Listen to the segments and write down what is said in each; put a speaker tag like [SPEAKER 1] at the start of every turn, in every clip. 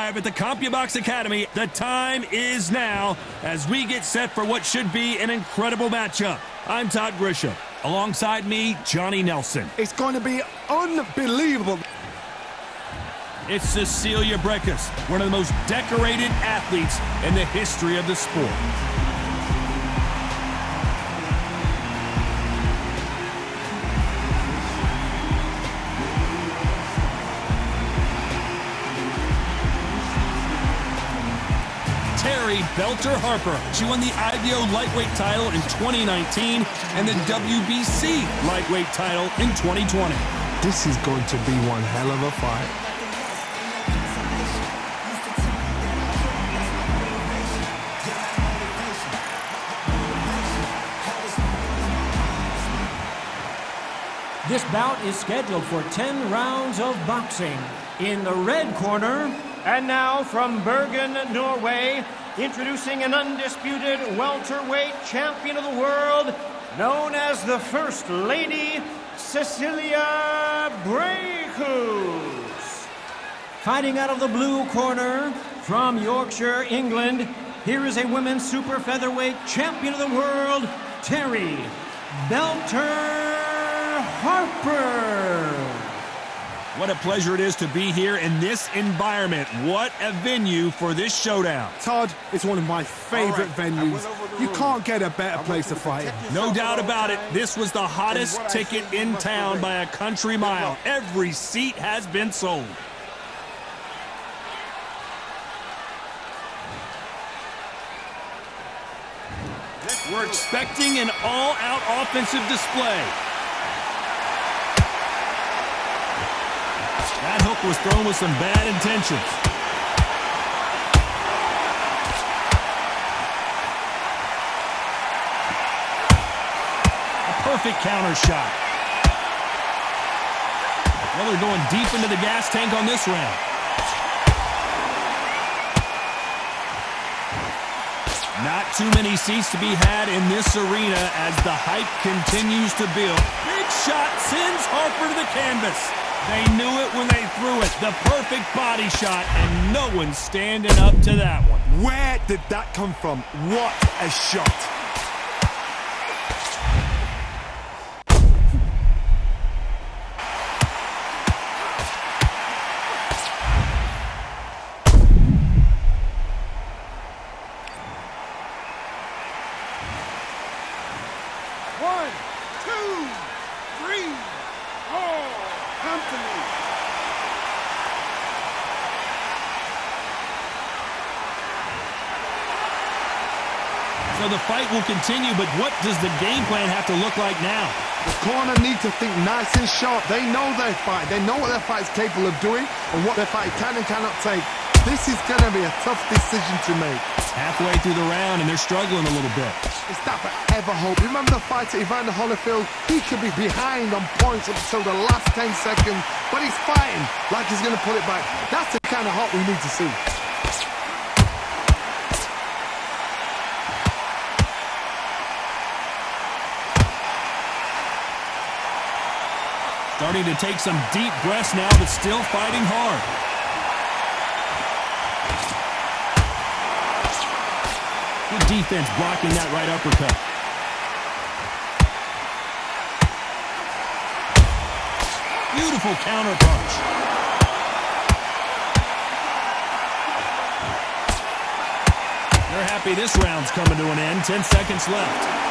[SPEAKER 1] live at the CompuBox Academy. The time is now as we get set for what should be an incredible matchup. I'm Todd Grisham. Alongside me, Johnny Nelson.
[SPEAKER 2] It's going to be unbelievable.
[SPEAKER 1] It's Cecilia Braekhus, one of the most decorated athletes in the history of the sport. Terri Harper. She won the IBO lightweight title in 2019 and the WBC lightweight title in 2020.
[SPEAKER 2] This is going to be one hell of a fight.
[SPEAKER 3] This bout is scheduled for 10 rounds of boxing. In the red corner, and now from Bergen, Norway, introducing an undisputed welterweight champion of the world, known as the First Lady, Cecilia Braekhus. Fighting out of the blue corner, from Yorkshire, England, here is a women's super featherweight champion of the world, Terri Harper.
[SPEAKER 1] What a pleasure it is to be here in this environment. What a venue for this showdown.
[SPEAKER 2] Todd, it's one of my favorite venues. You can't get a better place to fight.
[SPEAKER 1] No doubt about it. This was the hottest ticket in town by a country mile. Every seat has been sold. We're expecting an all-out offensive display. That hook was thrown with some bad intentions. A perfect counter shot. Well, they're going deep into the gas tank on this round. Not too many seats to be had in this arena as the hype continues to build. Big shot sends Harper to the canvas. They knew it when they threw it. The perfect body shot, and no one's standing up to that one.
[SPEAKER 2] Where did that come from? What a shot. One, two, three, four. Come to me.
[SPEAKER 1] So the fight will continue, but what does the game plan have to look like now?
[SPEAKER 2] The corner need to think nice and sharp. They know their fight. They know what their fight is capable of doing and what their fight can and cannot take. This is going to be a tough decision to make.
[SPEAKER 1] Halfway through the round, and they're struggling a little bit.
[SPEAKER 2] Is that forever hope? Remember the fight at Evander Holyfield? He could be behind on points up until the last 10 seconds, but he's fighting like he's going to pull it back. That's the kind of hope we need to see.
[SPEAKER 1] Starting to take some deep breaths now, but still fighting hard. Good defense blocking that right uppercut. Beautiful counter punch. They're happy this round's coming to an end. 10 seconds left.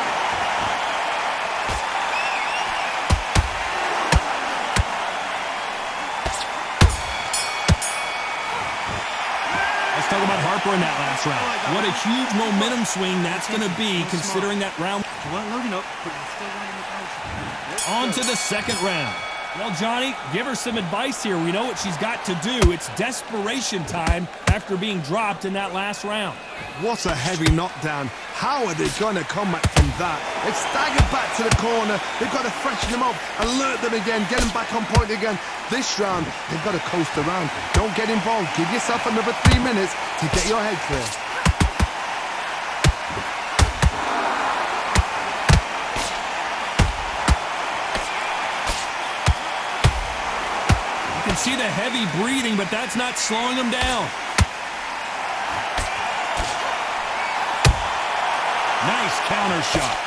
[SPEAKER 1] Talk about Harper in that last round. What a huge momentum swing that's going to be, considering that round. On to the second round. Well, Johnny, give her some advice here. We know what she's got to do. It's desperation time after being dropped in that last round.
[SPEAKER 2] What a heavy knockdown. How are they going to come back from that? They've staggered back to the corner. They've got to freshen them up, alert them again, get them back on point again. This round, they've got to coast around. Don't get involved. Give yourself another 3 minutes to get your head clear.
[SPEAKER 1] You can see the heavy breathing, but that's not slowing them down. Nice counter shot.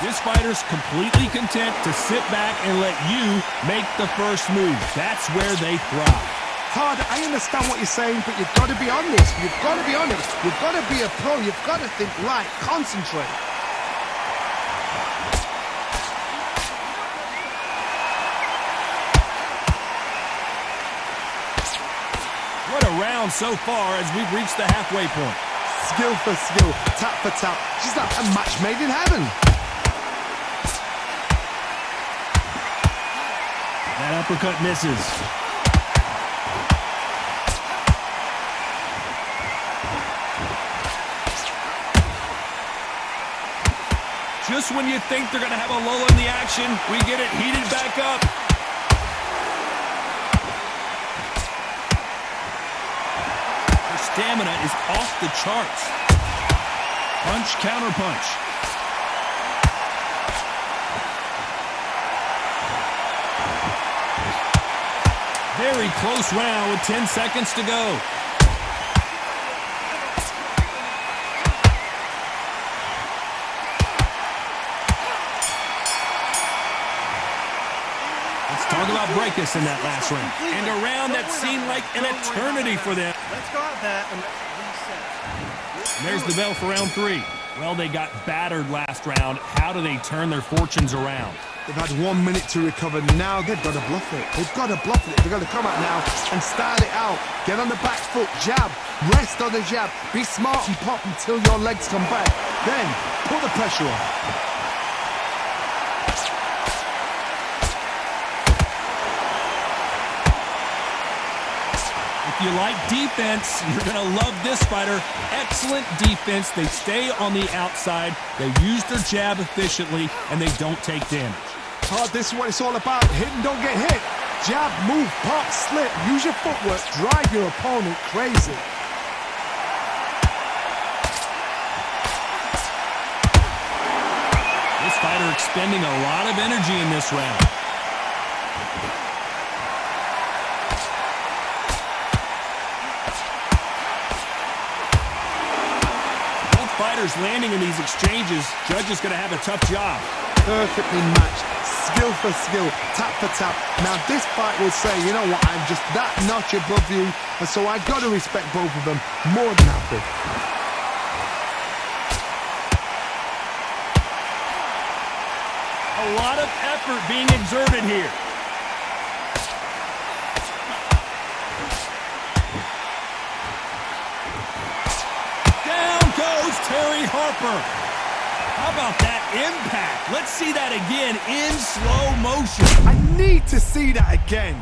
[SPEAKER 1] This fighter's completely content to sit back and let you make the first move. That's where they thrive.
[SPEAKER 2] Todd, I understand what you're saying, but you've got to be honest. You've got to be honest. You've got to be a pro. You've got to think right. Concentrate.
[SPEAKER 1] What a round so far as we've reached the halfway point.
[SPEAKER 2] Skill for skill, tap for tap. She's like a match made in heaven.
[SPEAKER 1] That uppercut misses. Just when you think they're going to have a lull in the action, we get it heated back up. Her stamina is off the charts. Punch, counter punch. Very close round with 10 seconds to go. Talk about Braekhus in that last round. And a round that seemed like an eternity for them.
[SPEAKER 4] Let's go out there and reset.
[SPEAKER 1] There's the bell for round 3. Well, they got battered last round. How do they turn their fortunes around?
[SPEAKER 2] They've had 1 minute to recover. Now they've got to bluff it. They've got to bluff it. They've got to come out now and style it out. Get on the back foot, jab, rest on the jab. Be smart and pop until your legs come back. Then put the pressure on.
[SPEAKER 1] If you like defense, you're going to love this fighter. Excellent defense. They stay on the outside. They use their jab efficiently, and they don't take damage.
[SPEAKER 2] Todd, this is what it's all about. Hit and don't get hit. Jab, move, pop, slip. Use your footwork. Drive your opponent crazy.
[SPEAKER 1] This fighter expending a lot of energy in this round. Fighters landing in these exchanges. Judge is going to have a tough job.
[SPEAKER 2] Perfectly matched. Skill for skill. Tap for tap. Now this fight will say, you know what, I'm just that notch above you, and so I've got to respect both of them. More than happy.
[SPEAKER 1] A lot of effort being exerted here. Terri Harper. How about that impact? Let's see that again in slow motion.
[SPEAKER 2] I need to see that again.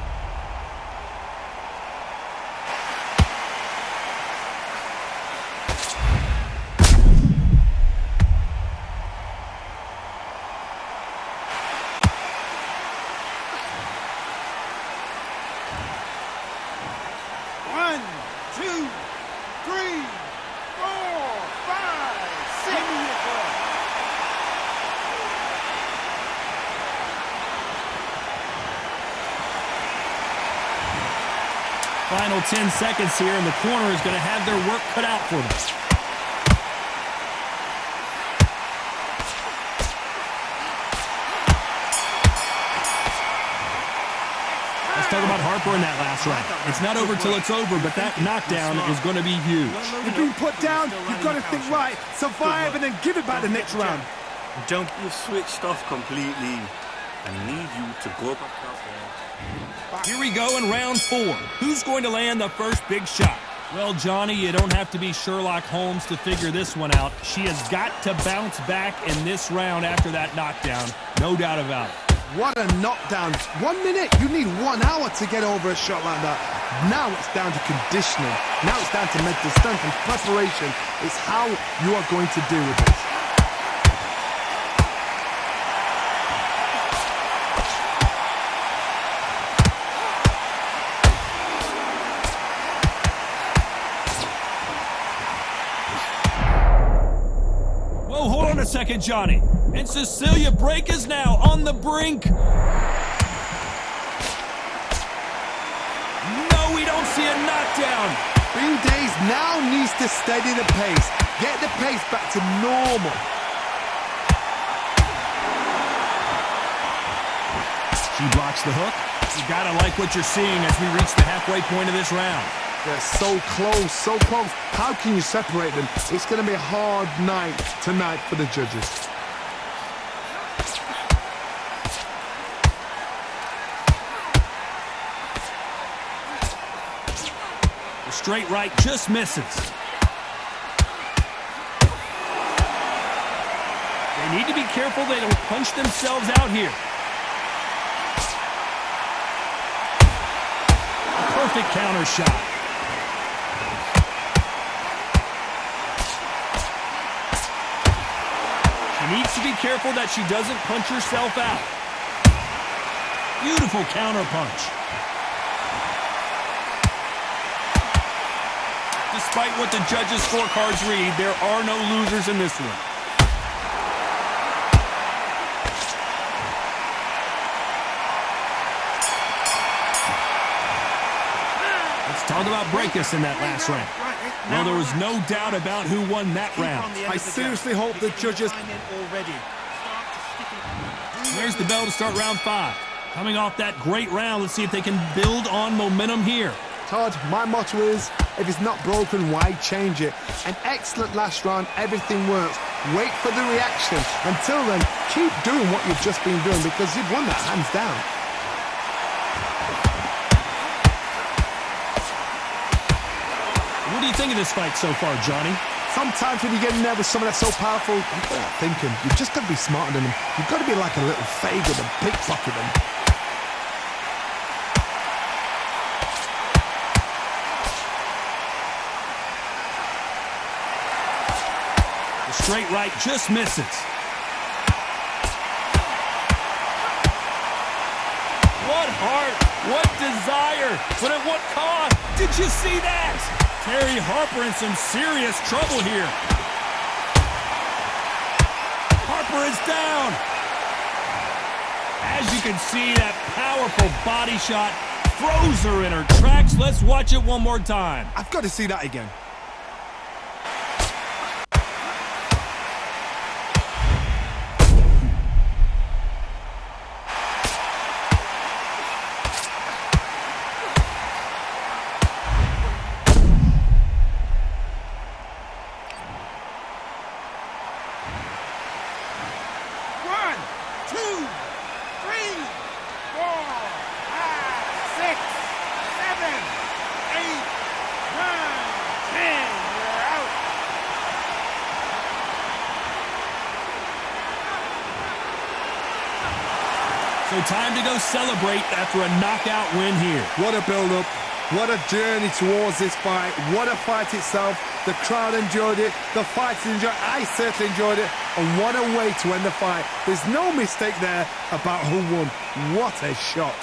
[SPEAKER 1] Final 10 seconds here, and the corner is going to have their work cut out for them. Let's talk about Harper in that last round. It's not over till it's over, but that knockdown is going to be huge.
[SPEAKER 2] You've been put down, you've got to think right, survive, and then give it back the next round.
[SPEAKER 4] Don't you switched off completely. I need you to go back out there.
[SPEAKER 1] Here we go in round 4. Who's going to land the first big shot? Well, Johnny, you don't have to be Sherlock Holmes to figure this one out. She has got to bounce back in this round after that knockdown. No doubt about it.
[SPEAKER 2] What a knockdown. 1 minute, you need 1 hour to get over a shot like that. Now it's down to conditioning. Now it's down to mental strength and preparation. It's how you are going to deal with this.
[SPEAKER 1] Hold on a second, Johnny. And Cecilia Braekhus now on the brink. No,
[SPEAKER 2] knockdown. Bean Days now needs to steady the pace. Get the pace back to normal.
[SPEAKER 1] She blocks the hook. You gotta like what you're seeing as we reach the halfway point of this round.
[SPEAKER 2] They're so close, so close. How can you separate them? It's going to be a hard night tonight for the judges.
[SPEAKER 1] The straight right just misses. They need to be careful they don't punch themselves out here. A perfect counter shot. She needs to be careful that she doesn't punch herself out. Beautiful counter punch. Despite what the judges' scorecards read, there are no losers in this one. Let's talk about Braekhus in that last round. Well, there was no doubt about who won that round.
[SPEAKER 2] I seriously hope the judges...
[SPEAKER 1] There's the bell to start round 5. Coming off that great round, let's see if they can build on momentum here.
[SPEAKER 2] Todd, my motto is, if it's not broken, why change it? An excellent last round, everything works. Wait for the reaction. Until then, keep doing what you've just been doing because you've won that hands down.
[SPEAKER 1] What do you think of this fight so far, Johnny?
[SPEAKER 2] Sometimes when you get in there with someone that's so powerful, you've got to think him. You've just got to be smarter than him. You've got to be like a little faggot and pickpocket him.
[SPEAKER 1] The straight right just misses. What heart, what desire, but at what cost? Did you see that? Terri Harper in some serious trouble here. Harper is down. As you can see, that powerful body shot froze her in her tracks. Let's watch it one more time.
[SPEAKER 2] I've got to see that again.
[SPEAKER 1] So time to go celebrate after a knockout win here.
[SPEAKER 2] What a build-up. What a journey towards this fight. What a fight itself. The crowd enjoyed it. The fighters enjoyed it. I certainly enjoyed it. And what a way to end the fight. There's no mistake there about who won. What a shot.